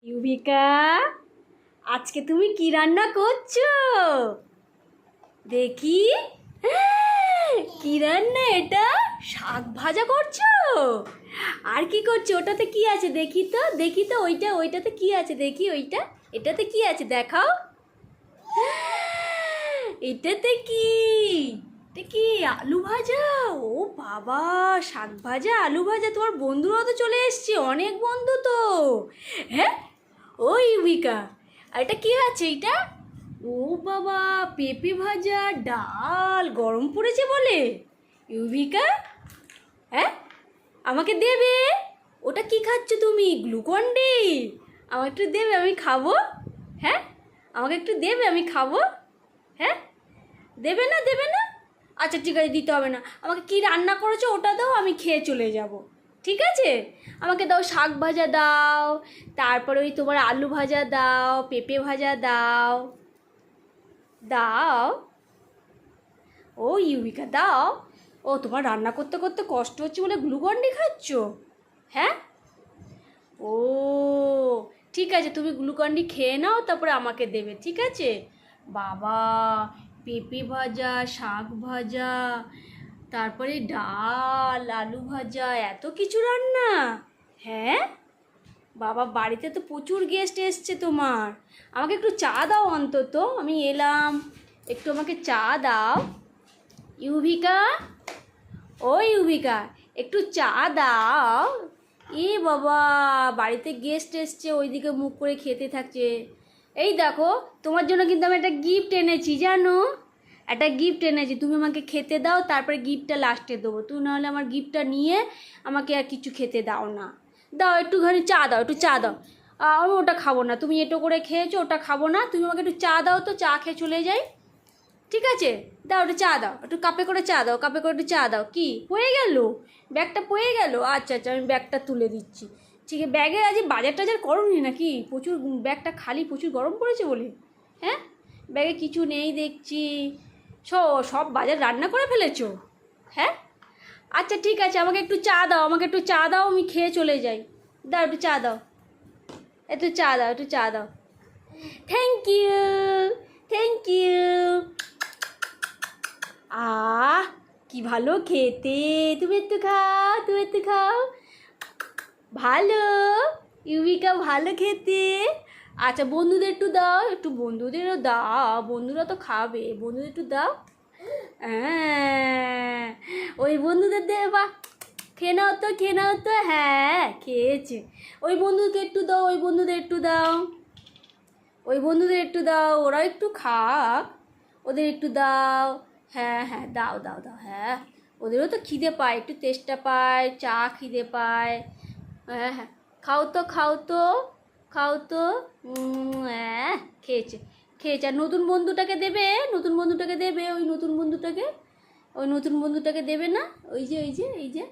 ইউভিকা, আজকে তুমি কি রান্না করছো দেখি? কি রান্না এটা? শাক ভাজা করছো? আর কি করছো? ওটাতে কি আছে দেখি তো, দেখি তো। ওইটাতে কি আছে দেখি? এটাতে কি আছে দেখাও। এটাতে কি? এটা কি আলু ভাজা? ও বাবা, শাক ভাজা আলু ভাজা! তোমার বন্ধুরাও তো চলে এসছে, অনেক বন্ধু তো। হ্যাঁ, ও ইউভিকা, আর এটা কি আছে এটা? ও বাবা, পেঁপে ভাজা, ডাল, গরম পড়েছে বলে। ইউভিকা, হ্যাঁ, আমাকে দেবে? ওটা কি খাচ্ছ তুমি? Glucon D? আমাকে একটু দেবে, আমি খাবো। হ্যাঁ, আমাকে একটু দেবে, আমি খাবো। হ্যাঁ, দেবে না? দেবে না? আচ্ছা ঠিক আছে, দিতে হবে না। আমাকে কি রান্না করেছো ওটা দাও, আমি খেয়ে চলে যাব। ঠিক আছে, আমাকে দাও, শাক ভাজা দাও, তারপরে ওই তোমার আলু ভাজা দাও, পেঁপে ভাজা দাও। দাও। ও ইউভিকা, দাও। ও, তোমার রান্না করতে করতে কষ্ট হচ্ছে বলে গ্লুকন ডি খাচ্ছ? হ্যাঁ, ও ঠিক আছে, তুমি গ্লুকন ডি খেয়ে নাও, তারপরে আমাকে দেবে, ঠিক আছে? বাবা, পেঁপে ভাজা, শাক ভাজা, তারপরে ডাল, আলু ভাজা, এত কিছু রান্না! হ্যাঁ বাবা, বাড়িতে তো প্রচুর গেস্ট এসছে তোমার। আমাকে একটু চা দাও অন্তত, আমি এলাম, একটু আমাকে চা দাও। ইউভিকা, ও ইউভিকা, একটু চা দাও। এ বাবা, বাড়িতে গেস্ট এসছে, ওইদিকে মুখ করে খেতে থাকছে। এই দেখো, তোমার জন্য কিন্তু আমি একটা গিফট এনেছি, জানো? একটা গিফট এনেছি, তুমি আমাকে খেতে দাও, তারপরে গিফটটা লাস্টে দেবো। তুমি নাহলে আমার গিফটটা নিয়ে আমাকে আর কিছু খেতে দাও না। দাও, একটুখানি চা দাও, একটু চা দাও। আমি ওটা খাবো না, তুমি এটো করে খেয়েছো, ওটা খাবো না। তুমি আমাকে একটু চা দাও তো, চা খেয়ে চলে যাই। ঠিক আছে, দাও, একটু চা দাও, একটু কাপে করে চা দাও, কাপে করে একটু চা দাও। কি পড়ে গেল? ব্যাগটা পড়ে গেল? আচ্ছা আচ্ছা, আমি ব্যাগটা তুলে দিচ্ছি। ঠিক আছে, ব্যাগে আজ বাজার টাজার করোনি নাকি? প্রচুর ব্যাগটা খালি, প্রচুর গরম পড়েছে বলে। হ্যাঁ, ব্যাগে কিছু নেই দেখছি। সব বাজার রান্না করে ফেলেছো? হ্যাঁ, আচ্ছা ঠিক আছে, আমাকে একটু চা দাও, আমাকে একটু চা দাও, আমি খেয়ে চলে যাই। দাও, একটু চা দাও, একটু চা দাও, একটু চা দাও। Thank you, thank you. আহ, কি ভালো খেতে! তুমি একটু খাও, তুমি একটু খাও। ভালো, ইউভিকা, ভালো খেতে। আচ্ছা, বন্ধুদের একটু দাও, একটু বন্ধুদেরও দাও, বন্ধুরা তো খাবে, বন্ধুদের একটু দাও। হ্যাঁ, ওই বন্ধুদের দেবে, বা খেয়ে নাও তো, খেয়ে নাও তো। হ্যাঁ, খেয়েছে। ওই বন্ধুকে একটু দাও, ওই বন্ধুদের একটু দাও, ওই বন্ধুদের একটু দাও, ওরা একটু খাক, ওদের একটু দাও। হ্যাঁ হ্যাঁ, দাও দাও দাও। হ্যাঁ, ওদেরও তো খিদে পায়, একটু তেষ্টা পায়, চা খিদে পায়। হ্যাঁ হ্যাঁ, খাও তো, খাও তো, খাও তো। হ্যাঁ, খেয়েছে, খেয়েছে। আর নতুন বন্ধুটাকে দেবে, নতুন বন্ধুটাকে দেবে, ওই নতুন বন্ধুটাকে, ওই নতুন বন্ধুটাকে দেবে না? ওই যে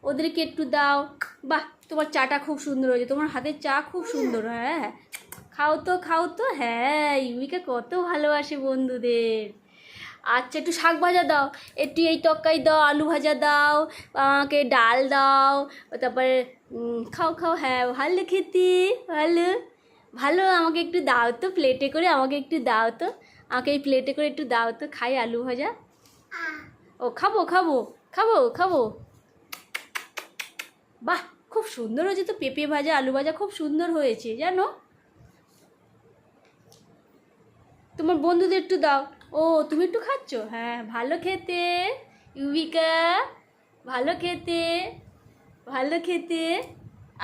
ওদেরকে একটু দাও। বাহ, তোমার চাটা খুব সুন্দর হয়েছে, তোমার হাতের চা খুব সুন্দর। হ্যাঁ হ্যাঁ, খাও তো, খাও তো। হ্যাঁ, ইউভিকা কত ভালোবাসে বন্ধুদের। আচ্ছা, একটু শাক ভাজা দাও, একটু এই তরকারি দাও, আলু ভাজা দাও, আমাকে ডাল দাও, তারপরে খাও খাও। হ্যাঁ, ভালো খেতে, ভালো ভালো। আমাকে একটু দাও তো, প্লেটে করে আমাকে একটু দাও তো, আমাকে এই প্লেটে করে একটু দাও তো, খাই আলু ভাজা। ও, খাবো খাবো খাবো খাবো। বাহ, খুব সুন্দর হয়েছে তো, পেঁপে ভাজা, আলু ভাজা খুব সুন্দর হয়েছে, জানো? তোমার বন্ধুদের একটু দাও। ও, তুমি একটু খাচ্ছ? হ্যাঁ, ভালো খেতে ইউভিকা, ভালো খেতে, ভালো খেতে।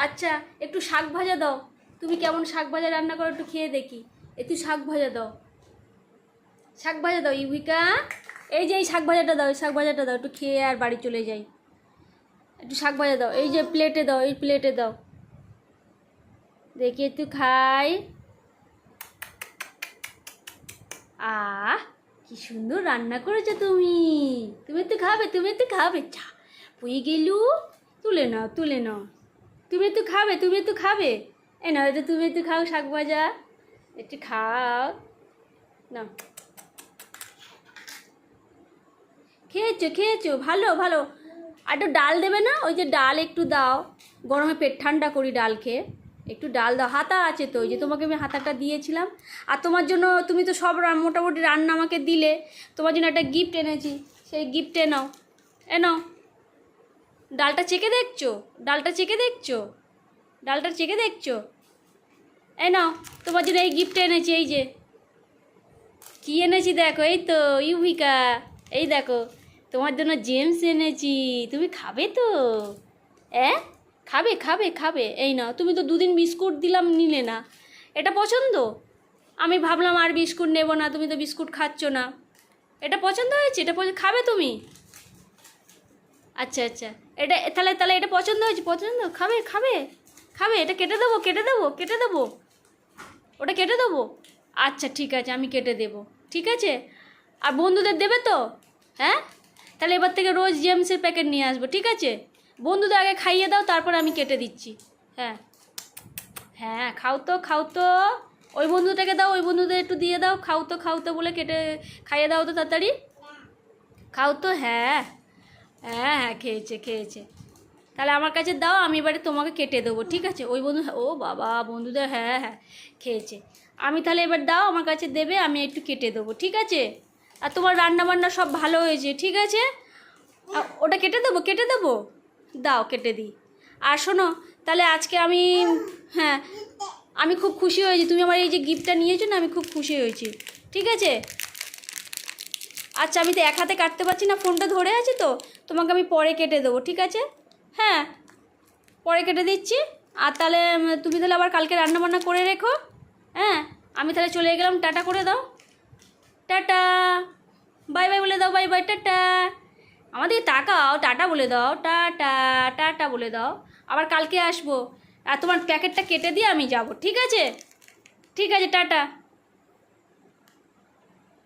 আচ্ছা, একটু শাক ভাজা দাও। তুমি কেমন শাক ভাজা রান্না করো একটু খেয়ে দেখি। একটু শাক ভাজা দাও, শাক ভাজা দাও ইউভিকা। এই যে এই শাক ভাজাটা দাও, শাক ভাজাটা দাও, একটু খেয়ে আর বাড়ি চলে যাই। একটু শাক ভাজা দাও, এই যে প্লেটে দাও, এই প্লেটে দাও, দেখি একটু খাই। আহ, কি সুন্দর রান্না করেছো তুমি। তুমি একটু খাবে, তুমি একটু খাবে। চা পুই গেলু, তুলে নাও, তুলে নাও। তুমি একটু খাবে, তুমি একটু খাবে। এই নাও, এটা তুমি একটু খাও, শাক ভাজা একটু খাও না। খেয়েছো, খেয়েছো, ভালো ভালো। আর একটু ডাল দেবে না? ওই যে ডাল একটু দাও, গরমে পেট ঠান্ডা করি ডাল খেয়ে। একটু ডাল দাও, হাতা আছে তো, ওই যে তোমাকে আমি হাতাটা দিয়েছিলাম। আর তোমার জন্য, তুমি তো সব মোটামুটি রান্না আমাকে দিলে, তোমার জন্য একটা গিফট এনেছি, সেই গিফটে নাও, নাও। ডালটা চেখে দেখছো? ডালটা চেখে দেখছো? ডালটা চেখে দেখছো? এই নাও, তোমার জন্য এই গিফট এনেছি। এই যে কী এনেছি দেখো, এই তো ইউভিকা, এই দেখো তোমার জন্য জেমস এনেছি, তুমি খাবে তো? খাবে খাবে খাবে? এই নাও, তুমি তো দুদিন বিস্কুট দিলাম, নিলে না। এটা পছন্দ? আমি ভাবলাম আর বিস্কুট নেব না, তুমি তো বিস্কুট খাচ্ছ না। এটা পছন্দ হয়েছে? এটা খাবে তুমি? আচ্ছা আচ্ছা, এটা তাহলে তাহলে এটা পছন্দ হয়েছে? পছন্দ, খাবে খাবে খাবে? এটা কেটে দেবো, কেটে দেবো, কেটে দেবো, ওটা কেটে দেবো? আচ্ছা ঠিক আছে, আমি কেটে দেবো, ঠিক আছে। আর বন্ধুদের দেবে তো? হ্যাঁ, তাহলে এবার থেকে রোজ জেমসের প্যাকেট নিয়ে আসবো, ঠিক আছে। বন্ধুদের আগে খাইয়ে দাও, তারপর আমি কেটে দিচ্ছি। হ্যাঁ হ্যাঁ, খাও তো খাও তো, ওই বন্ধুটাকে দাও, ওই বন্ধুদের একটু দিয়ে দাও, খাও তো বলে কেটে খাইয়ে দাও তো তাড়াতাড়ি, খাও তো। হ্যাঁ হ্যাঁ হ্যাঁ, খেয়েছে খেয়েছে। তাহলে আমার কাছে দাও, আমি এবারে তোমাকে কেটে দেবো, ঠিক আছে। ওই বন্ধু, ও বাবা, বন্ধুদের, হ্যাঁ হ্যাঁ খেয়েছে। আমি তাহলে এবার দাও, আমার কাছে দেবে, আমি একটু কেটে দেবো, ঠিক আছে। আর তোমার রান্না বান্না সব ভালো হয়েছে, ঠিক আছে। ওটা কেটে দেবো, কেটে দেবো, দাও কেটে দিই। আর শোনো, তাহলে আজকে আমি, হ্যাঁ, আমি খুব খুশি হয়েছি, তুমি আমার এই যে গিফটটা নিয়েছো না, আমি খুব খুশি হয়েছি, ঠিক আছে। আচ্ছা, আমি তো এক হাতে কাটতে পারছি না, ফোনটা ধরে আছে তো, তোমাকে আমি পরে কেটে দেবো, ঠিক আছে। হ্যাঁ, পরে কেটে দিচ্ছি। আর তাহলে তুমি তাহলে আবার কালকে রান্নাবান্না করে রেখো। হ্যাঁ, আমি তাহলে চলে গেলাম, টাটা করে দাও, টাটা, বাই বাই বলে দাও, বাই বাই, টাটা। আমাদের তাকাও, টাটা বলে দাও, টাটা, টাটা বলে দাও। আবার কালকে আসবো, আর তোমার প্যাকেটটা কেটে দিয়ে আমি যাব, ঠিক আছে। ঠিক আছে, টাটা।